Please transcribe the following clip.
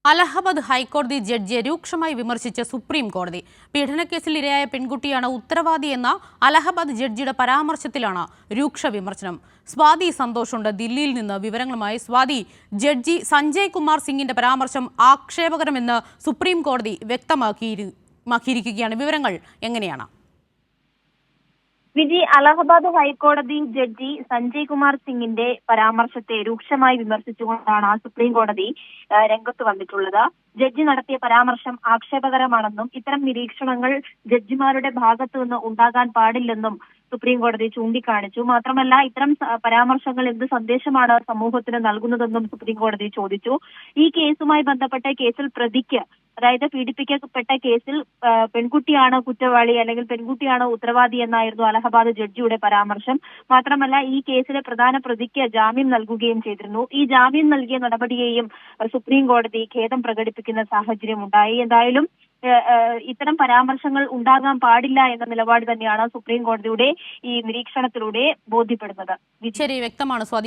അലഹബാദ് ഹൈക്കോടതി ജഡ്ജിയെ രൂക്ഷമായി വിമർശിച്ച സുപ്രീം കോടതി. പീഡനക്കേസിൽ ഇരയായ പെൺകുട്ടിയാണ് ഉത്തരവാദിയെന്ന അലഹബാദ് ജഡ്ജിയുടെ പരാമർശത്തിലാണ് രൂക്ഷ വിമർശനം. സ്വാതി സന്തോഷുണ്ട് ദില്ലിയിൽ നിന്ന് വിവരങ്ങളുമായി. സ്വാതി, ജഡ്ജി സഞ്ജയ് കുമാർ സിംഗിന്റെ പരാമർശം ആക്ഷേപകരമെന്ന് സുപ്രീം കോടതി വ്യക്തമാക്കിയിരിക്കുകയാണ്. വിവരങ്ങൾ എങ്ങനെയാണ്? വിധി അലഹബാദ് ഹൈക്കോടതി ജഡ്ജി സഞ്ജയ് കുമാർ സിംഗിന്റെ പരാമർശത്തെ രൂക്ഷമായി വിമർശിച്ചുകൊണ്ടാണ് സുപ്രീം കോടതി രംഗത്ത് വന്നിട്ടുള്ളത്. ജഡ്ജി നടത്തിയ പരാമർശം ആക്ഷേപകരമാണെന്നും ഇത്തരം നിരീക്ഷണങ്ങൾ ജഡ്ജിമാരുടെ ഭാഗത്തു നിന്ന് ഉണ്ടാകാൻ പാടില്ലെന്നും സുപ്രീം കോടതി ചൂണ്ടിക്കാണിച്ചു. മാത്രമല്ല, ഇത്തരം പരാമർശങ്ങൾ എന്ത് സന്ദേശമാണ് സമൂഹത്തിന് നൽകുന്നതെന്നും സുപ്രീം കോടതി ചോദിച്ചു. ഈ കേസുമായി ബന്ധപ്പെട്ട കേസിൽ പ്രതിക്ക്, അതായത് പീഡിപ്പിക്കപ്പെട്ട കേസിൽ പെൺകുട്ടിയാണ് കുറ്റവാളി അല്ലെങ്കിൽ പെൺകുട്ടിയാണ് ഉത്തരവാദി എന്നായിരുന്നു അലഹബാദ് ജഡ്ജിയുടെ പരാമർശം. മാത്രമല്ല, ഈ കേസിലെ പ്രധാന പ്രതിക്ക് ജാമ്യം നൽകുകയും ചെയ്തിരുന്നു. ഈ ജാമ്യം നൽകിയ നടപടിയെയും സുപ്രീം കോടതി ഖേദം പ്രകടിപ്പിക്കുന്ന സാഹചര്യം ഉണ്ടായി. എന്തായാലും ഇത്തരം പരാമർശങ്ങൾ ഉണ്ടാകാൻ പാടില്ല എന്ന നിലപാട് തന്നെയാണ് സുപ്രീം കോടതിയുടെ ഈ നിരീക്ഷണത്തിലൂടെ ബോധ്യപ്പെടുന്നത്. ശരി, വ്യക്തമാണ് സ്വാതി.